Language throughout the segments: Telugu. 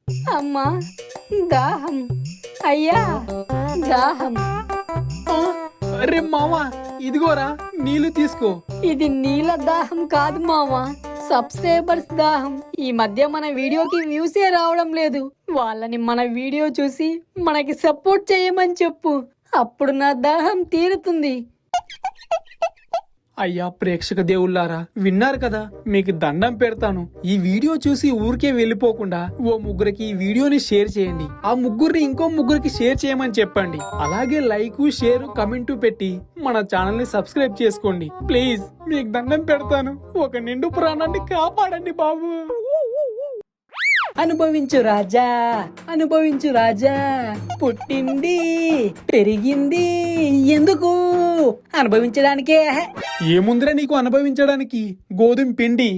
అమ్మా దాహం, అయ్యా దాహం. అరే మావా, ఇదిగోరా నీళ్లు తీసుకో. ఇది నీళ్ళ దాహం కాదు మావా, సబ్స్క్రైబర్స్ దాహం. ఈ మధ్య మన వీడియోకి వ్యూసే రావడం లేదు. వాళ్ళని మన వీడియో చూసి మనకి సపోర్ట్ చేయమని చెప్పు, అప్పుడు నా దాహం తీరుతుంది. అయ్యా ప్రేక్షక దేవుళ్ళారా, విన్నారు కదా, మీకు దండం పెడతాను. ఈ వీడియో చూసి ఊరికే వెళ్ళిపోకుండా ఓ ముగ్గురికి ఈ వీడియోని షేర్ చేయండి. ఆ ముగ్గురిని ఇంకో ముగ్గురికి షేర్ చేయమని చెప్పండి. అలాగే లైక్, షేర్, కమెంట్ పెట్టి మన ఛానల్ ని సబ్స్క్రైబ్ చేసుకోండి ప్లీజ్. మీకు దండం పెడతాను, ఒక నిండు ప్రాణాన్ని కాపాడండి బాబు. అనుభవించు రాజా, అనుభవించు రాజా, పుట్టింది పెరిగింది ఎందుకు? అనుభవించడానికే. ఏముందిరా నీకు అనుభవించడానికి? గోధుమ పిండి.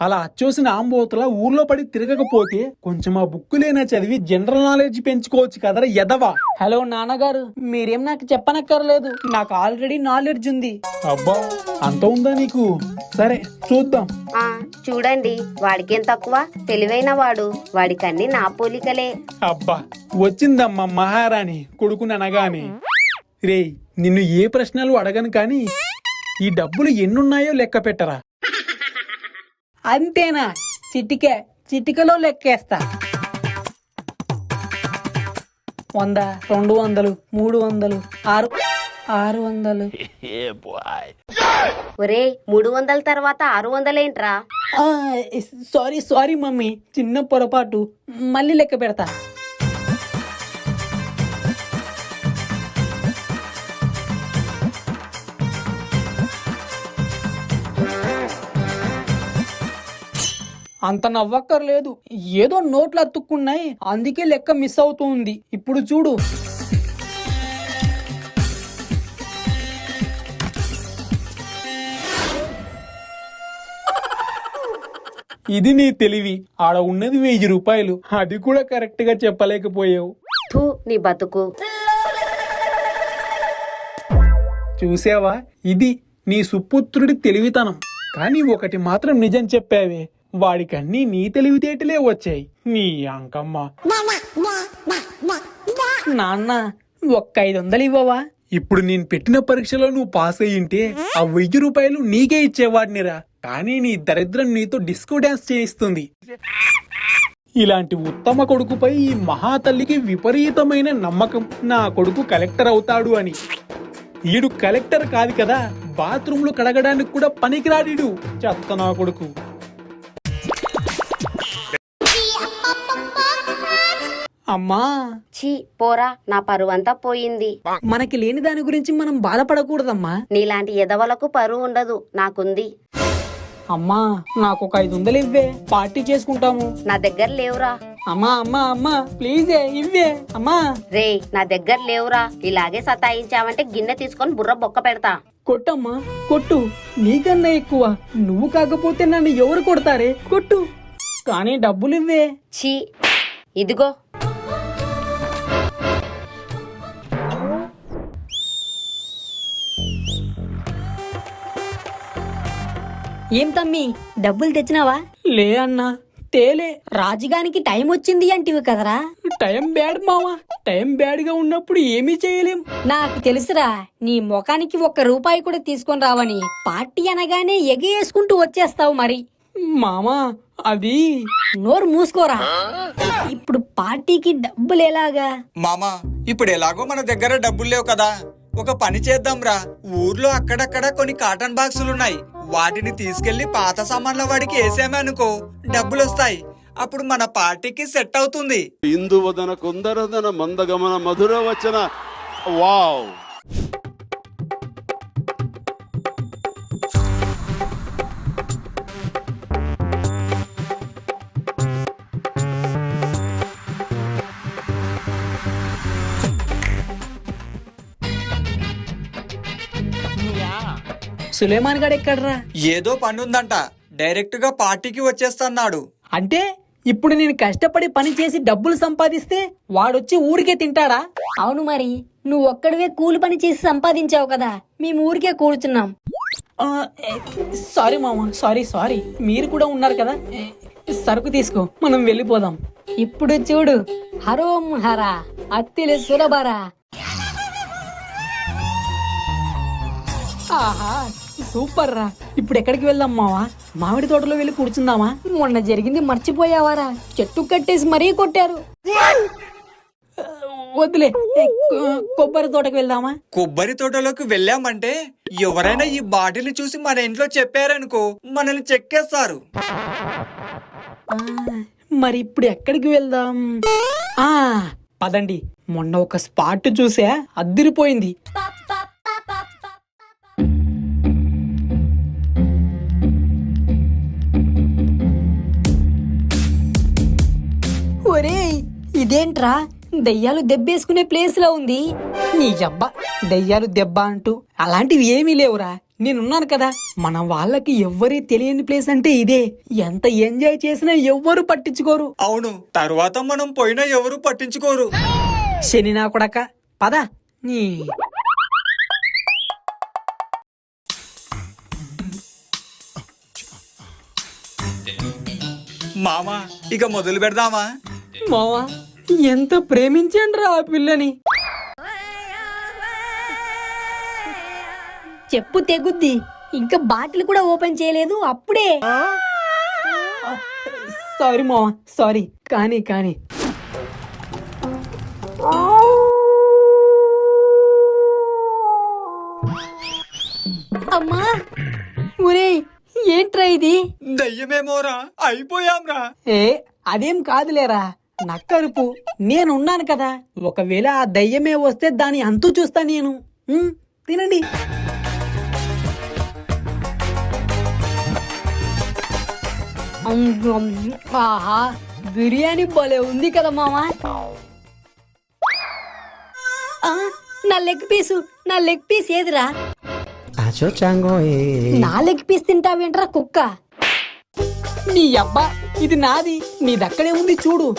అలా అచ్చోసిన ఆంబోతల ఊర్లో పడి తిరగకపోతే కొంచెం ఆ బుక్కులేనా చదివి జనరల్ నాలెడ్జ్ పెంచుకోవచ్చు కదరా ఎదవా. హలో నాన్నగారు, మీరేం నాకు చెప్పనక్కర్లేదు, నాకు ఆల్రెడీ నాలెడ్జ్ ఉంది. అబ్బా, అంత ఉందా నీకు? సరే చూద్దాం. చూడండి, వాడికేం తక్కువ, తెలివైన వాడు, వాడికన్నీ నా పోలికలే. అబ్బా, వచ్చిందమ్మా మహారాణి కొడుకుననగానే. రేయ్, నిన్ను ఏ ప్రశ్నలు అడగను కానీ ఈ డబ్బులు ఎన్నున్నాయో లెక్క పెట్టరా. అంతేనా? చిటికలో లెక్కేస్తా. 100, 200, 300, 600. ఒరే, 300 తర్వాత 600 ఏంట్రా? సారీ మమ్మీ, చిన్న పొరపాటు, మళ్ళీ లెక్క పెడతా. అంత నవ్వక్కర్లేదు, ఏదో నోట్లు అతుక్కున్నాయి, అందుకే లెక్క మిస్ అవుతుంది. ఇప్పుడు చూడు. ఇది నీ తెలివి. ఆడ ఉన్నది 1000 రూపాయలు, అది కూడా కరెక్ట్ గా చెప్పలేకపోయావు. థూ, నీ బతుకు. చూసావా, ఇది నీ సుపుత్రుడి తెలివితనం. కానీ ఒకటి మాత్రం నిజం చెప్పావే, వాడికన్నీ నీ తెలివితేటలే వచ్చాయి. నీ అంకమ్మ. నాన్న, ఒక్క 500 ఇవ్వవా? ఇప్పుడు నేను పెట్టిన పరీక్షలో నువ్వు పాస్ అయ్యింటే ఆ 1000 రూపాయలు నీకే ఇచ్చేవాడినిరా. కానీ నీ దరిద్రం నీతో డిస్కో డాన్స్ చేయిస్తుంది. ఇలాంటి ఉత్తమ కొడుకుపై ఈ మహాతల్లికి విపరీతమైన నమ్మకం, నా కొడుకు కలెక్టర్ అవుతాడు అని. ఈడు కలెక్టర్ కాదు కదా, బాత్రూంలో కడగడానికి కూడా పనికిరాడీడు, చెత్త నా కొడుకు. అమ్మా, ఛీ, పోరా, నా పరువంతా పోయింది. మనకి లేని దాని గురించి మనం బాధపడకూడదమ్మా. నీలాంటి ఎదవలకు పరువు ఉండదు, నాకుంది. అమ్మా, నాకు ఒక 500 ఇవ్వే, పార్టీ చేసుకుంటాము. నా దగ్గర లేవురా. అమ్మా ప్లీజ్ ఇవ్వే అమ్మా. రే, నా దగ్గర లేవురా. ఇలాగే సతాయించావంటే గిన్నె తీసుకొని బుర్ర బొక్క పెడతా. కొట్టమ్మా, కొట్టు, నీకన్నా ఎక్కువ. నువ్వు కాకపోతే నన్ను ఎవరు కొడతారే? కొట్టు, కానీ డబ్బులు ఇవ్వే. ఛీ, ఇదిగో. ఏం తమ్మి, డబ్బులు తెచ్చినావా? లే అన్నా, తేలే. రాజుగానికి టైం వచ్చింది అంటివి కదరా. టైం బ్యాడ్ మావా, టైం బ్యాడ్ గా ఉన్నప్పుడు ఏమీ చేయలేం. నాకు తెలుసురా, నీ ముఖానికి 1 రూపాయి కూడా తీసుకొని రావని. పార్టీ అనగానే ఎగేసుకుంటూ వచ్చేస్తావు మరి. మామా, అది నోరు మూసుకోరా. ఇప్పుడు పార్టీకి డబ్బులు ఎలాగా? మామా, ఇప్పుడు ఎలాగో మన దగ్గర డబ్బులు లేవు కదా, ఒక పని చేద్దాంరా. ఊర్లో అక్కడక్కడ కొన్ని కాటన్ బాక్సులున్నాయి, వాటిని తీసుకెళ్లి పాత సామాన్ల వాడికి వేసామనుకో, డబ్బులొస్తాయి. అప్పుడు మన పార్టీకి సెట్ అవుతుంది. ఇందువదన కుందరదన మందగమన మధుర వచన. వావ్. సులేమాన్ గారు ఎక్కడ్రా? ఏదో పనుందంట, డైరెక్ట్ గా పార్టీకి వచ్చేస్తున్నాడు. అంటే ఇప్పుడు నేను కష్టపడి పని చేసి డబ్బులు సంపాదిస్తే వాడొచ్చి ఊరికే తింటాడా? అవును మరి, నువ్వు ఒక్కడివే కూలి పని చేసి సంపాదించావు కదా, మేము ఊరికే కూర్చున్నాం. సారీ మామ, సారీ. మీరు కూడా ఉన్నారు కదా, సరుకు తీసుకో, మనం వెళ్ళిపోదాం. ఇప్పుడు చూడు, హరోం హర అత్తిలి సులభరా. ఆహా సూపర్ రా. ఇప్పుడు ఎక్కడికి వెళ్దాం మావా? మామిడి తోటలో వెళ్ళి కూర్చుందామా? మొన్న జరిగింది మర్చిపోయావారా? చెట్టు కట్టేసి మరీ కొట్టారు. వద్దులే, కొబ్బరి తోటకి వెళ్దామా? కొబ్బరి తోటలోకి వెళ్ళామంటే ఎవరైనా ఈ బాటిల్ చూసి మన ఇంట్లో చెప్పారనుకో మనల్ని చెక్కేస్తారు. ఆ, మరి ఇప్పుడు ఎక్కడికి వెళ్దాం? ఆ పదండి, మొన్న ఒక స్పాట్ చూసా, అద్దిరిపోయింది. ఒరేయ్, ఇదేంట్రా దెయ్యాలు దెబ్బేసుకునే ప్లేస్ లో ఉంది. నీ అబ్బా, దెయ్యాలు దెబ్బ అంటూ అలాంటివి ఏమీ లేవురా. నేనున్నాను కదా. మన వాళ్ళకి ఎవ్వరీ తెలియని ప్లేస్ అంటే ఇదే. ఎంత ఎంజాయ్ చేసినా ఎవ్వరు పట్టించుకోరు. అవును, తర్వాత మనం పోయినా ఎవరు పట్టించుకోరు. శని నా కొడక, పద. నీ మామా, ఇక మొదలు పెడదామా? మావా, ఎంత ప్రేమించండ్రా ఆ పిల్లని. చెప్పు తెగుద్ది. ఇంకా బాటిల్ కూడా ఓపెన్ చేయలేదు అప్పుడే. సారీ మావా, సారీ. కానీ కానీ అమ్మా, ఒరేయ్ ఏంట్రా ఇది? దయ్యమేమోరా, అయిపోయాంరా. ఏ అదేం కాదులేరా, నక్కరుపు. నేనున్నాను కదా. ఒకవేళ ఆ దయ్యమే వస్తే దాని అంతు చూస్తా నేను. తినండి. ఆహా, బిర్యానీ భలే ఉంది కదా మామా. నా లెగ్ పీస్ ఏదిరా? నా లెగ్ పీస్ తింటావేంట్రా కుక్క? నీ అబ్బా, ఇది నాది, నీదక్కడే ఉంది చూడు.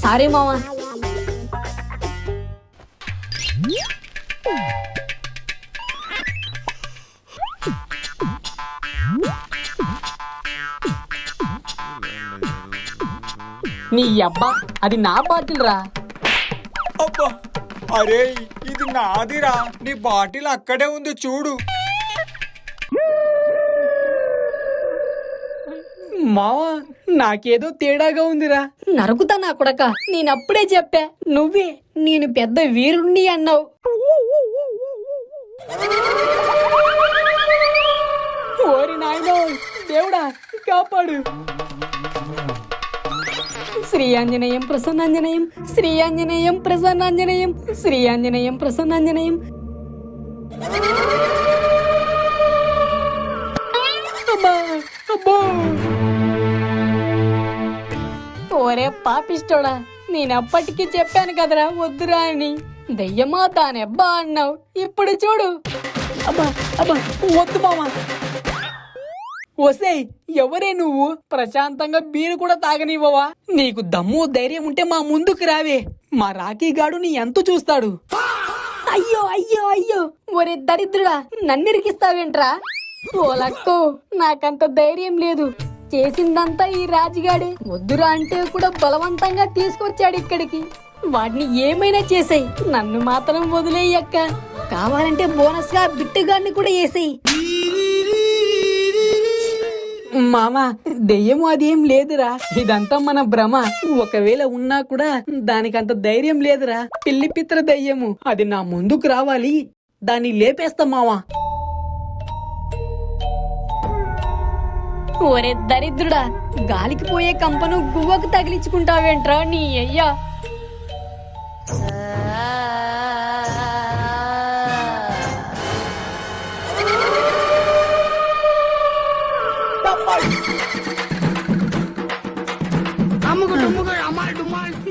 సారీ మామా. నీ అబ్బా, అది నా బాటిల్ రా. అబ్బా, అరే ఇది నాదిరా. నీ బాటిల్ అక్కడే ఉంది చూడు. మావా, నాకేదో తేడాగా ఉందిరా. నరుకుతా నా కొడక, నేనప్పుడే చెప్పా. నువ్వే నేను పెద్ద వీరుణ్ణి అన్నావు. ఓరి నాయనో, దేవుడా కాపాడు. శ్రీ ఆంజనేయం ప్రసన్నాంజనేయం, శ్రీ ఆంజనేయం ప్రసన్నాంజనేయం, శ్రీ ఆంజనేయం ప్రసన్నాంజనేయం. అబ్బా అబ్బో. ఓరే పాపిష్టోడా, నేనప్పటికీ చెప్పాను కదరా వద్దురా అని. దయ్యమా తానెబ్బా అన్నావు. ఇప్పుడు చూడు. అబ్బా అబ్బా, వద్దు మామా. వసేయ్, ఎవరే నువ్వు? ప్రశాంతంగా బీరు కూడా తాగనివ్వవా? నీకు దమ్ము ధైర్యం ఉంటే మా ముందుకు రావే. మా రాఖీ గాడు నీ ఎంత చూస్తాడు. అయ్యో అయ్యో అయ్యో, ఒరే దరిద్రుడా, నన్నిరికిస్తావేంట్రా? ఓ లక్కో, నాకంత ధైర్యం లేదు. చేసిందంతా ఈ రాజుగాడే. వద్దురా అంటే కూడా బలవంతంగా తీసుకొచ్చాడు ఇక్కడికి. వాడిని ఏమైనా చేసాయి, నన్ను మాత్రం వదిలేయక్క. కావాలంటే బోనస్ గా బిట్టుగాడిని కూడా వేసేయి. మామా, దెయ్యం అదేం లేదురా. ఇదంతా మన భ్రమ. ఒకవేళ ఉన్నా కూడా దానికంత ధైర్యం లేదురా. పిల్లి పిత్ర దెయ్యము. అది నా ముందుకు రావాలి, దాన్ని లేపేస్తా మావా. ఒరే దరిద్రుడా, గాలికి పోయే కంపను గువ్వకు తగిలించుకుంటావేంట్రా నీ అయ్యా.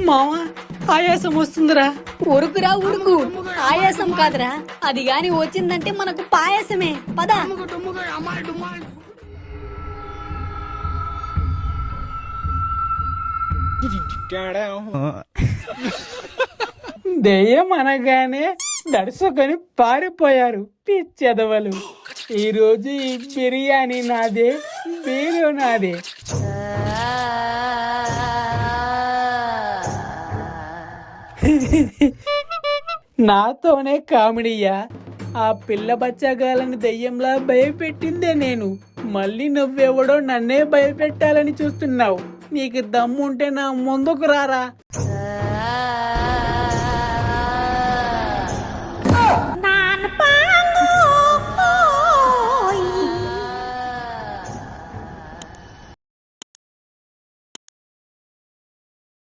మావా, ఆయాసం వస్తుందిరా. ఉరుకురా ఉరుకు, ఆయాసం కాదురా. అది గాని వచ్చిందంటే మనకు పాయాసమే. పద. దెయ్యం అనగానే దడుసుకొని పారిపోయారు పిచ్చెదవలు. ఈరోజు ఈ బిర్యానీ నాదే, బీరు నాదే. నాతోనే కామెడీయా? ఆ పిల్ల బచ్చగాలని దెయ్యంలా భయపెట్టిందే నేను. మళ్ళీ నువ్వెవడో నన్నే భయపెట్టాలని చూస్తున్నావు. నీకు దమ్ముంటే నా ముందుకు రారా.